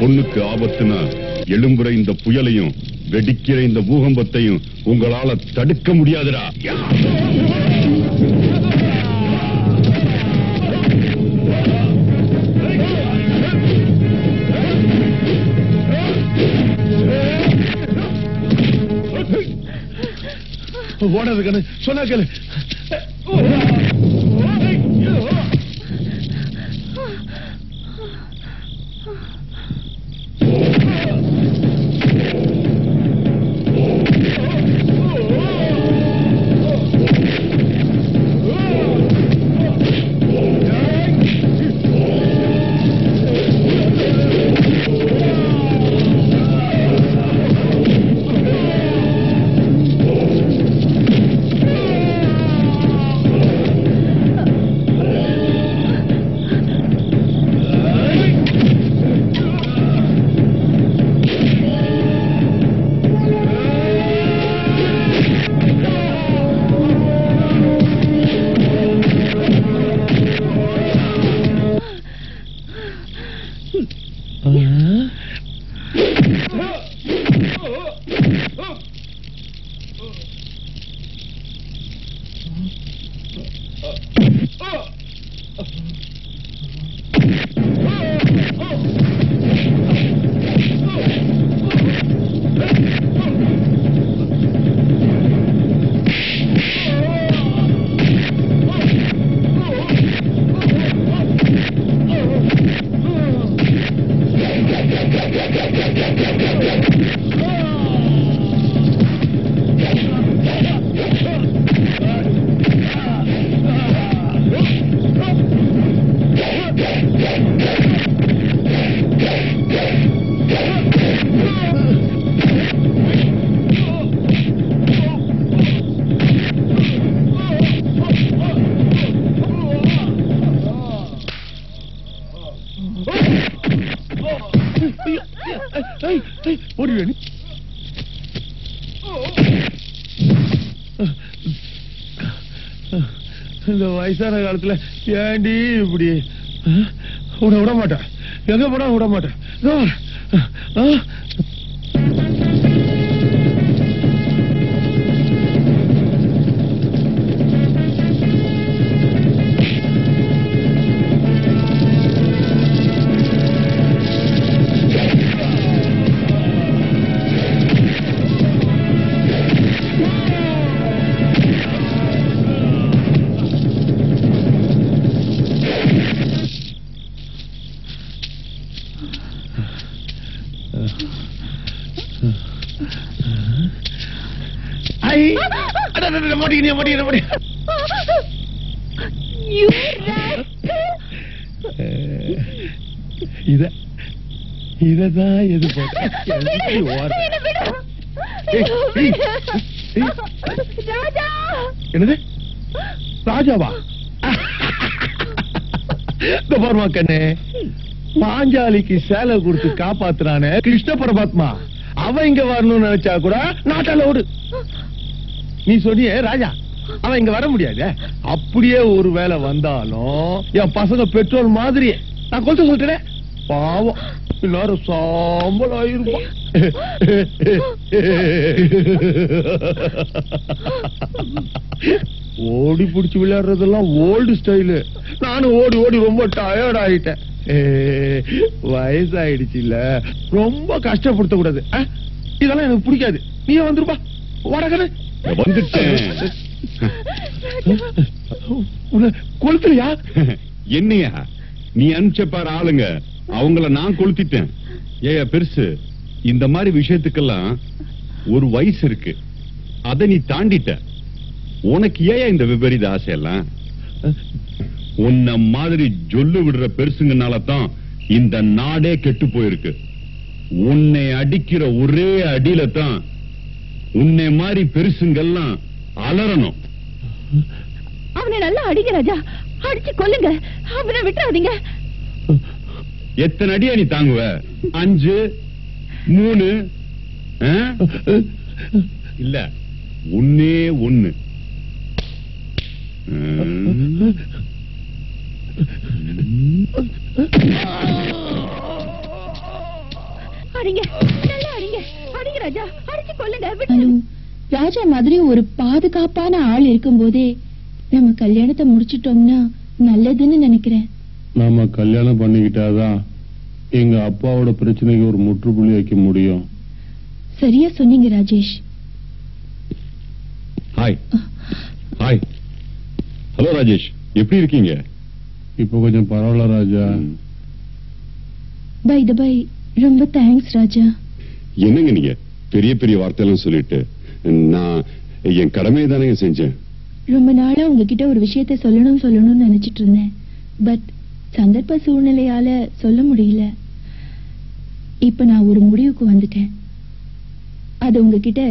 பொண்ணுக்கு ஆபத்துனா எழும்புற இந்த புயலையும் வெடிக்கிற இந்த பூகம்பத்தையும் உங்களால தடுக்க முடியாதுடா. ஓடாது கண்ணு, சொன்னா கேளு. இந்த வயசான காலத்துல ஏண்டி இப்படி விட மாட்டேன், எங்க போனா விட மாட்டேன். இததான் எது என்னது ராஜாவா? பர்மா கண்ணே, பாஞ்சாலிக்கு சேலை கொடுத்து காப்பாத்துறானே கிருஷ்ண பரமாத்மா, அவன் இங்க வரணும்னு நினைச்சா கூட நாட்டால ஓடு. நீ சொன்னியே ராஜா, அவன் இங்க வர முடியாது. அப்படியே ஒரு வேலை வந்தாலும் என் பசங்க பெட்ரோல் மாதிரியே நான் கொண்டு சொல்லிட்டேன். பாவம் எல்லாரும் சாம்பல் ஆயிருப்பான். ஓடி பிடிச்சு விளையாடுறதெல்லாம் ஓல்டு ஸ்டைலு. நானும் ஓடி ஓடி ரொம்ப டயர்ட் ஆயிட்டேன். வயசாயிடுச்சு இல்ல, ரொம்ப கஷ்டப்படுத்த கூடாது. இதெல்லாம் எனக்கு பிடிக்காது. நீ வந்துருப்பா, வடகன வந்துட்டேன். கொளுத்துறியா? என்னையா நீ அனுப்பிச்சப்பாரு ஆளுங்க, அவங்கள நான் கொளுத்திட்டேன். ஏயா பெருசு, இந்த மாதிரி விஷயத்துக்கெல்லாம் ஒரு வயசு இருக்கு, அதை நீ தாண்டிட்ட. உனக்கு ஏன் இந்த விபரீத ஆசையெல்லாம்? உன்ன மாதிரி ஜொல்லு விடுற பெருசுங்கனாலதான் இந்த நாடே கெட்டு போயிருக்கு. உன்னை அடிக்கிற ஒரே அடியில தான் உன்னை மாதிரி பெருசுங்கெல்லாம் அலறணும். அவனை நல்லா அடிங்க ராஜா, அடிச்சு கொல்லுங்க, அவனை விட்டுறாதீங்க. எத்தனை அடியா நீ தாங்குவ? 5, 3 இல்ல 1. அடிங்க, நல்லா அடிங்க, அடிங்க ராஜா, அடிச்சு கொல்லுங்க. ராஜா மாதிரி ஒரு பாதுகாப்பான ஆள் இருக்கும் போதே நம்ம கல்யாணத்தை முடிச்சிட்டோம்னா நல்லதுன்னு நினைக்கிறேன். நாம கல்யாணம் பண்ணிக்கிட்டாதான் எங்க அப்பாவோட பிரச்சனைக்கு ஒரு முற்றுப்புள்ளி வைக்க முடியும். சரியா சொன்னீங்க Rajesh. Hi. Hi. Hello Rajesh, எப்படி இருக்கீங்க? இப்போ கொஞ்சம் பரவாயில்ல ராஜா. பை த பை, ரொம்ப தேங்க்ஸ் ராஜா. என்னங்க நீங்க பெரிய பெரிய வார்த்தையெல்லாம் சொல்லிட்டு, நான் என் கடமையை தானே செஞ்சேன். ரொம்ப நாளா உங்ககிட்ட ஒரு விஷயத்தை சொல்லணும்னு நினைச்சிட்டு இருந்தேன். பட் சந்தர்ப்ப சூழ்நிலையால சொல்ல முடியல. இப்ப நான் ஒரு முடிவுக்கு வந்துட்டேன். அது உங்ககிட்ட